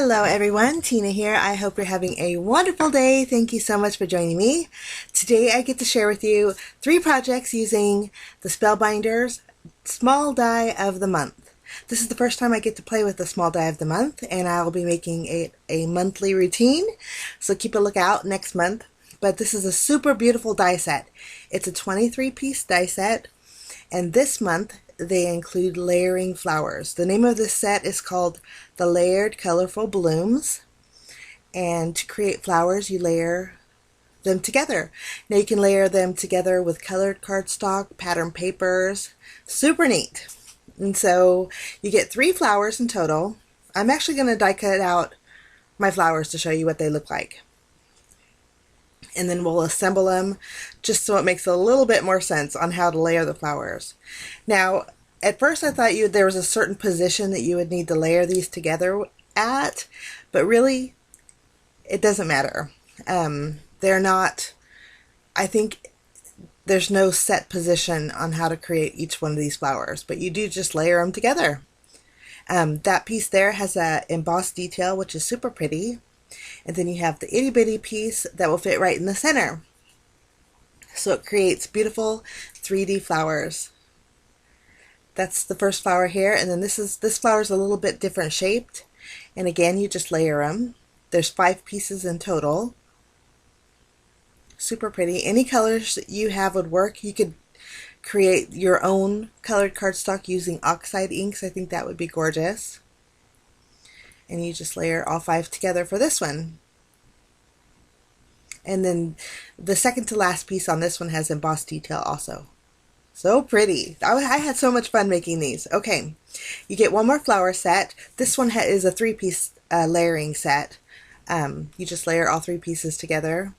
Hello everyone, Tina here. I hope you're having a wonderful day. Thank you so much for joining me. Today I get to share with you 3 projects using the Spellbinders Small Die of the Month. This is the first time I get to play with the Small Die of the Month, and I'll be making a monthly routine, so keep a lookout next month. But this is a super beautiful die set. It's a 23-piece die set, and this month they include layering flowers. The name of this set is called the Layered Colorful Blooms, and to create flowers you layer them together. Now you can layer them together with colored cardstock, pattern papers. Super neat. And so you get 3 flowers in total. I'm actually going to die cut out my flowers to show you what they look like, and then we'll assemble them just so it makes a little bit more sense on how to layer the flowers. Now, at first I thought there was a certain position that you would need to layer these together at, but really it doesn't matter. They're not, I think there's no set position on how to create each one of these flowers, but you do just layer them together. That piece there has a embossed detail, which is super pretty. And then you have the itty bitty piece that will fit right in the center. So it creates beautiful 3D flowers. That's the first flower here, and then this flower is a little bit different shaped. And again, you just layer them. There's 5 pieces in total. Super pretty. Any colors that you have would work. You could create your own colored cardstock using oxide inks. I think that would be gorgeous. And you just layer all 5 together for this one. And then the second to last piece on this one has embossed detail also. So pretty. I had so much fun making these. Okay, you get one more flower set. This one is a 3-piece layering set. You just layer all 3 pieces together.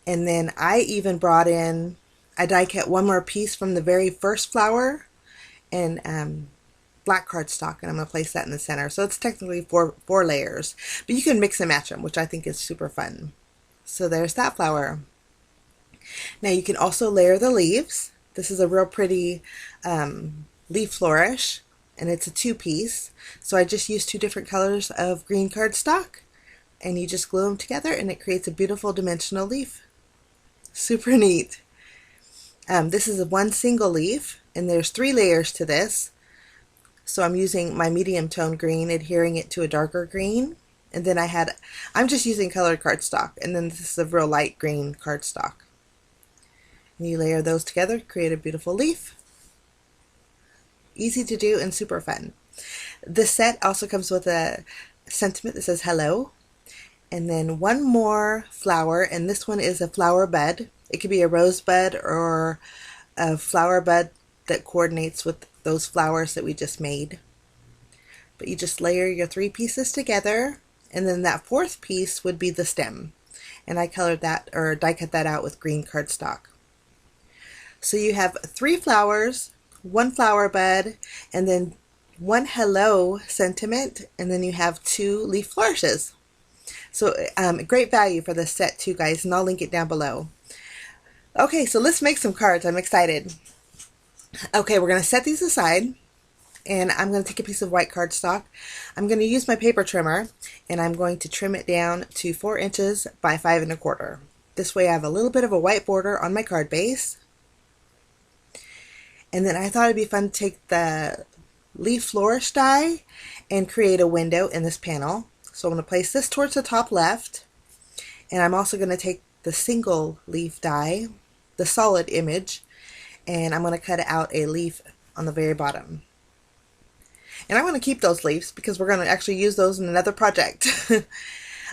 And then I even brought in, I die cut one more piece from the very first flower and black cardstock, and I'm going to place that in the center. So it's technically four layers, but you can mix and match them, which I think is super fun. So there's that flower. Now you can also layer the leaves. This is a real pretty leaf flourish, and it's a 2-piece. So I just used 2 different colors of green cardstock, and you just glue them together and it creates a beautiful dimensional leaf. Super neat. This is one single leaf, and there's 3 layers to this. So I'm using my medium tone green, adhering it to a darker green. And then I'm just using colored cardstock. And then this is a real light green cardstock. And you layer those together, create a beautiful leaf. Easy to do and super fun. This set also comes with a sentiment that says hello. And then one more flower, and this one is a flower bud. It could be a rose bud or a flower bud that coordinates with those flowers that we just made. But you just layer your 3 pieces together, and then that 4th piece would be the stem. And I colored that, or die cut that out with green cardstock. So you have 3 flowers, 1 flower bud, and then 1 hello sentiment, and then you have 2 leaf flourishes. So great value for this set too, guys, and I'll link it down below. Okay, so let's make some cards. I'm excited. Okay, we're going to set these aside, and I'm going to take a piece of white cardstock. I'm going to use my paper trimmer, and I'm going to trim it down to 4 inches by 5 1/4. This way I have a little bit of a white border on my card base. And then I thought it'd be fun to take the leaf flourish die and create a window in this panel. So I'm going to place this towards the top left, and I'm also going to take the single leaf die, the solid image, and I'm going to cut out a leaf on the very bottom. And I'm going to keep those leaves because we're going to actually use those in another project.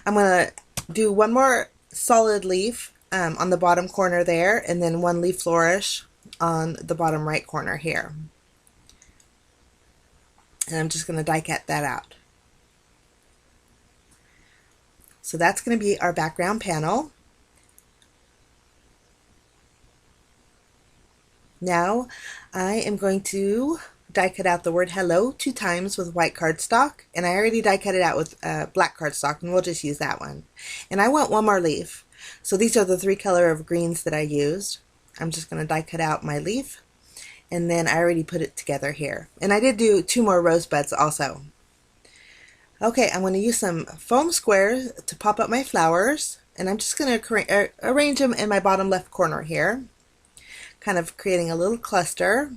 I'm going to do one more solid leaf on the bottom corner there, and then 1 leaf flourish on the bottom right corner here. And I'm just going to die cut that out. So that's going to be our background panel. Now I am going to die cut out the word hello 2 times with white cardstock, and I already die cut it out with black cardstock, and we'll just use that one. And I want 1 more leaf. So these are the 3 color of greens that I used. I'm just going to die cut out my leaf, and then I already put it together here. And I did do 2 more rosebuds also. Okay, I'm going to use some foam squares to pop up my flowers, and I'm just going to arrange them in my bottom left corner here, kind of creating a little cluster.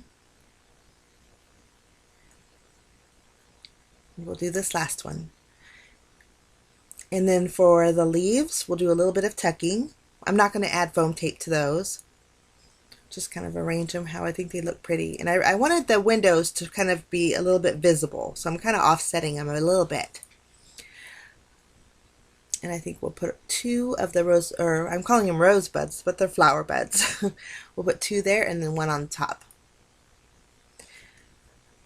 We'll do this last one. And then for the leaves, we'll do a little bit of tucking. I'm not going to add foam tape to those. Just kind of arrange them how I think they look pretty. And I wanted the windows to kind of be a little bit visible, so I'm kind of offsetting them a little bit. And I think we'll put 2 of the rose, or I'm calling them rosebuds, but they're flower buds. We'll put 2 there and then 1 on top.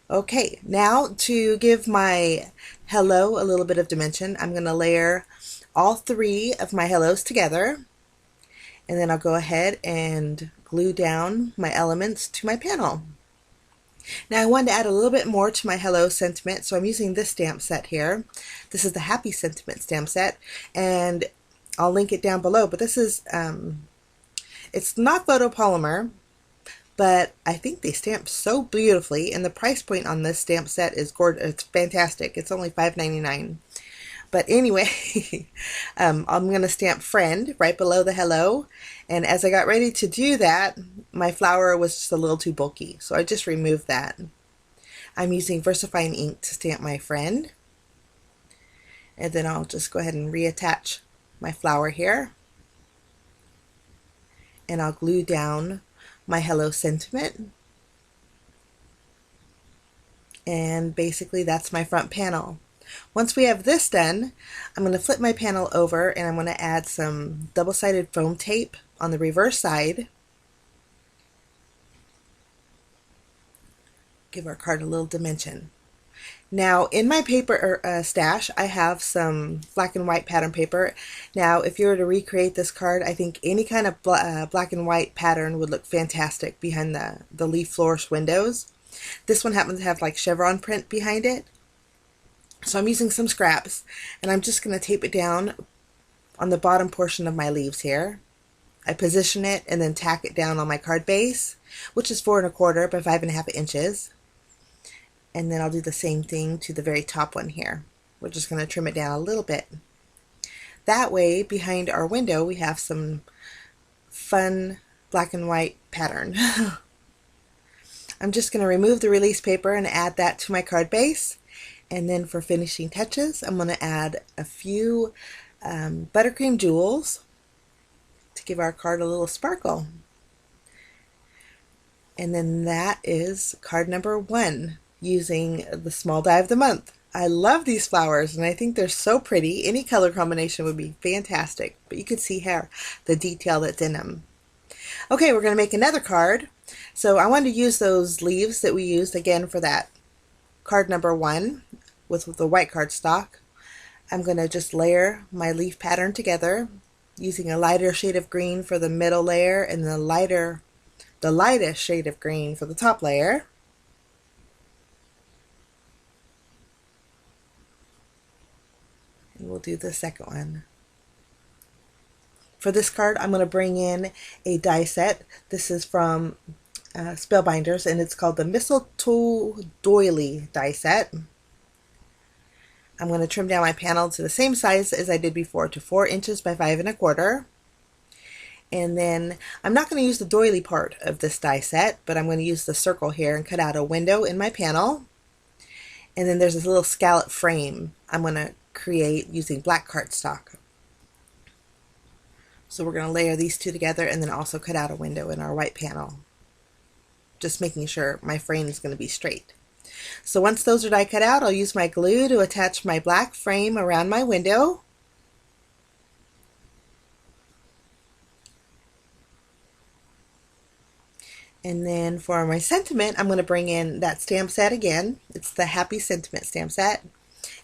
Okay, now to give my hello a little bit of dimension, I'm going to layer all 3 of my hellos together. And then I'll go ahead and glue down my elements to my panel. Now I wanted to add a little bit more to my hello sentiment, so I'm using this stamp set here. This is the Happy Sentiment stamp set, and I'll link it down below. But this is, it's not photopolymer, but I think they stamp so beautifully, and the price point on this stamp set is gorgeous. It's fantastic. It's only $5.99. But anyway, I'm going to stamp friend right below the hello, and as I got ready to do that, my flower was just a little too bulky, so I just removed that. I'm using VersaFine ink to stamp my friend, and then I'll just go ahead and reattach my flower here, and I'll glue down my hello sentiment, and basically that's my front panel. Once we have this done, I'm going to flip my panel over and I'm going to add some double-sided foam tape on the reverse side. Give our card a little dimension. Now in my paper stash, I have some black and white pattern paper. Now if you were to recreate this card, I think any kind of black and white pattern would look fantastic behind the leaf flourish windows. This one happens to have like chevron print behind it. So I'm using some scraps, and I'm just going to tape it down on the bottom portion of my leaves here. I position it and then tack it down on my card base, which is 4 1/4 by 5.5 inches. And then I'll do the same thing to the very top one here. We're just going to trim it down a little bit. That way, behind our window, we have some fun black and white pattern. I'm just going to remove the release paper and add that to my card base. And then for finishing touches, I'm going to add a few buttercream jewels to give our card a little sparkle. And then that is card number 1 using the small die of the month. I love these flowers and I think they're so pretty. Any color combination would be fantastic, but you can see here the detail that's in them. Okay, we're going to make another card. So I wanted to use those leaves that we used again for that card number 1 with the white cardstock. I'm going to just layer my leaf pattern together using a lighter shade of green for the middle layer and the lightest shade of green for the top layer. And we'll do the second one. For this card, I'm going to bring in a die set. This is from Spellbinders, and it's called the Mistletoe Doily die set. I'm going to trim down my panel to the same size as I did before, to 4 inches by 5 1/4. And then I'm not going to use the doily part of this die set, but I'm going to use the circle here and cut out a window in my panel. And then there's this little scallop frame I'm going to create using black cardstock. So we're going to layer these 2 together and then also cut out a window in our white panel, just making sure my frame is going to be straight. So once those are die cut out, I'll use my glue to attach my black frame around my window. And then for my sentiment, I'm going to bring in that stamp set again. It's the Happy Sentiment stamp set.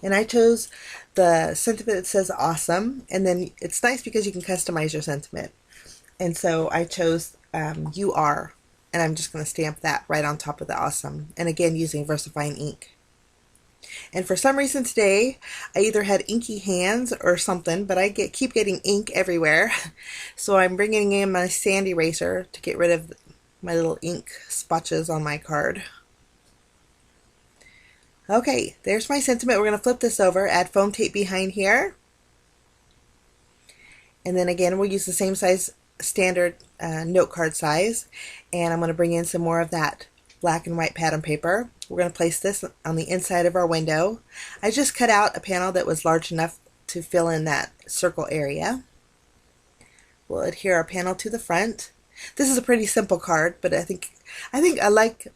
And I chose the sentiment that says awesome. And then it's nice because you can customize your sentiment. And so I chose You Are. And I'm just going to stamp that right on top of the awesome. And again, using VersaFine ink. And for some reason today, I either had inky hands or something, but I keep getting ink everywhere. So I'm bringing in my sand eraser to get rid of my little ink spotches on my card. Okay, there's my sentiment. We're going to flip this over, add foam tape behind here. And then again, we'll use the same size standard note card size. And I'm going to bring in some more of that black and white pattern paper. We're going to place this on the inside of our window. I just cut out a panel that was large enough to fill in that circle area. We'll adhere our panel to the front. This is a pretty simple card, but I think I like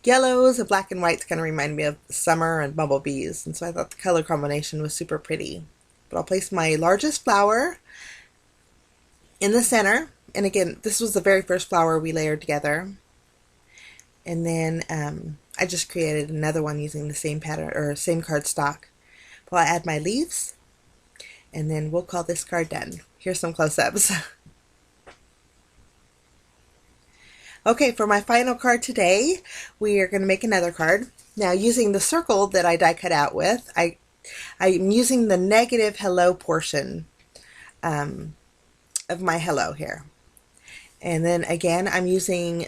yellows and black and whites. Kind of remind me of summer and bumblebees, and so I thought the color combination was super pretty. But I'll place my largest flower in the center, and again, this was the very first flower we layered together. And then I just created another one using the same pattern or same cardstock. Well, I'll add my leaves, and then we'll call this card done. Here's some close-ups. Okay, for my final card today, we are going to make another card. Now, using the circle that I die cut out with, I'm using the negative hello portion of my hello here. And then again, I'm using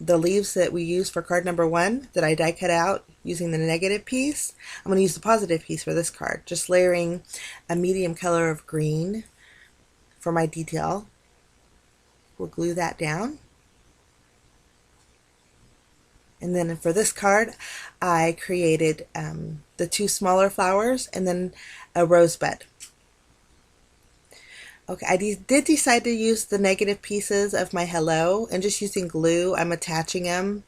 the leaves that we use for card number 1 that I die cut out using the negative piece. I'm going to use the positive piece for this card, just layering a medium color of green for my detail. We'll glue that down. And then for this card, I created the 2 smaller flowers and then a rosebud. Okay, I did decide to use the negative pieces of my hello, and just using glue, I'm attaching them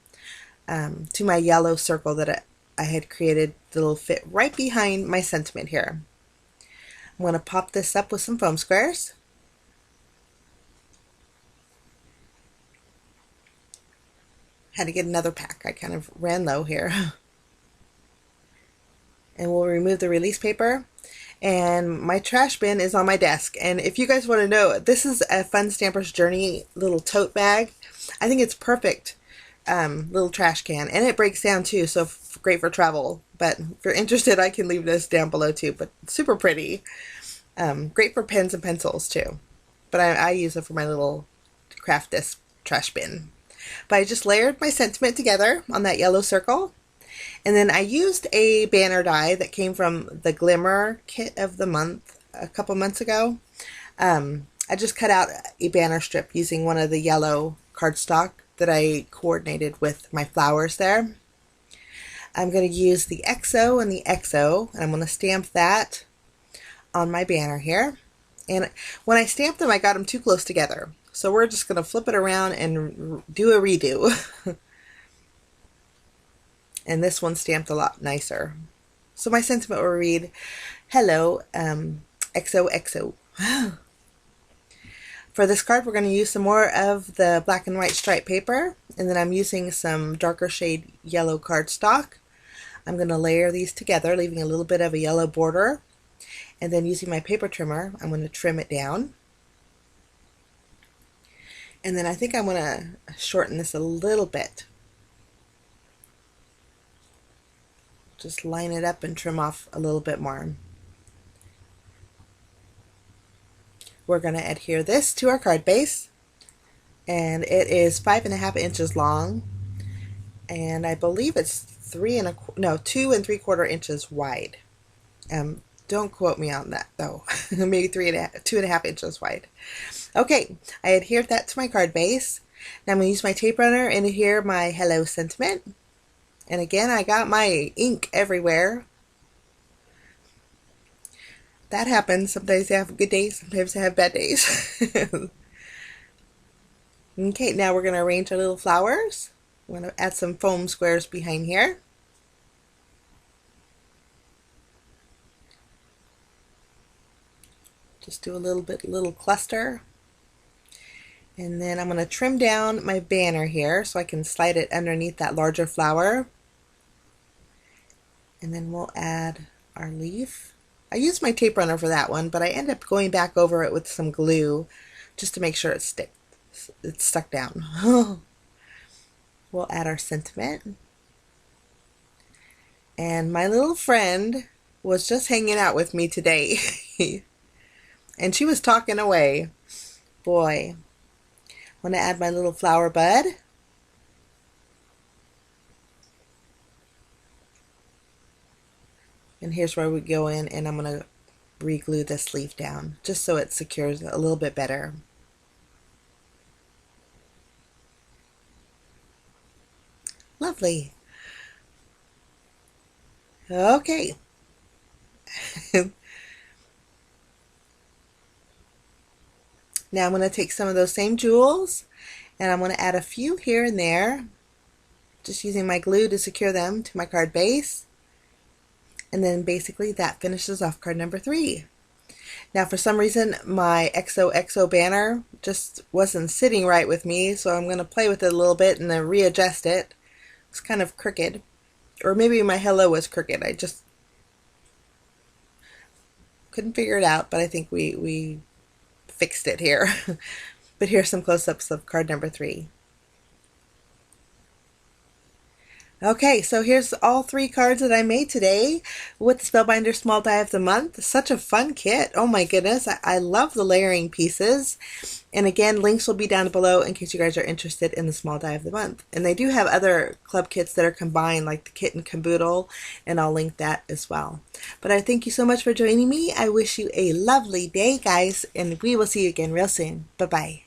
to my yellow circle that I had created that'll fit right behind my sentiment here. I'm going to pop this up with some foam squares. Had to get another pack. I kind of ran low here. And we'll remove the release paper. And my trash bin is on my desk. And if you guys want to know, this is a Fun Stamper's Journey little tote bag. I think it's perfect little trash can. And it breaks down too, so great for travel. But if you're interested, I can leave this down below too. But super pretty. Great for pens and pencils too. But I use it for my little craft disc trash bin. But I just layered my sentiment together on that yellow circle. And then I used a banner die that came from the Glimmer kit of the month a couple months ago. I just cut out a banner strip using one of the yellow cardstock that I coordinated with my flowers there. I'm going to use the XO and the XO, and I'm going to stamp that on my banner here. And when I stamped them, I got them too close together. So we're just going to flip it around and do a redo. And this one's stamped a lot nicer. So my sentiment will read, hello, XOXO. For this card, we're going to use some more of the black and white stripe paper. And then I'm using some darker shade yellow cardstock. I'm going to layer these together, leaving a little bit of a yellow border. And then using my paper trimmer, I'm going to trim it down. And then I think I'm going to shorten this a little bit. Just line it up and trim off a little bit more. We're going to adhere this to our card base. And it is 5.5 inches long. And I believe it's 2 3/4 inches wide. Don't quote me on that though. Maybe 2.5 inches wide. Okay, I adhered that to my card base. Now I'm going to use my tape runner and adhere my hello sentiment. And again, I got my ink everywhere. That happens. Sometimes I have good days, sometimes I have bad days. Okay, now we're going to arrange our little flowers. I'm going to add some foam squares behind here. Just do a little cluster. And then I'm going to trim down my banner here so I can slide it underneath that larger flower. And then we'll add our leaf. I used my tape runner for that one, but I end up going back over it with some glue just to make sure it's stuck down. We'll add our sentiment. And my little friend was just hanging out with me today. And she was talking away. Boy. I'm going to add my little flower bud. And here's where we go in, and I'm going to re-glue this sleeve down just so it secures a little bit better. Lovely. Okay. Now I'm going to take some of those same jewels and I'm going to add a few here and there, just using my glue to secure them to my card base. And then basically that finishes off card number 3. Now for some reason my XOXO banner just wasn't sitting right with me, so I'm going to play with it a little bit and then readjust it. It's kind of crooked. Or maybe my hello was crooked. I just couldn't figure it out, but I think we fixed it here. But here's some close-ups of card number 3. Okay, so here's all 3 cards that I made today with the Spellbinders Small Die of the Month. Such a fun kit. Oh my goodness, I love the layering pieces. And again, links will be down below in case you guys are interested in the Small Die of the Month. And they do have other club kits that are combined, like the Kit and Caboodle, and I'll link that as well. But I thank you so much for joining me. I wish you a lovely day, guys, and we will see you again real soon. Bye-bye.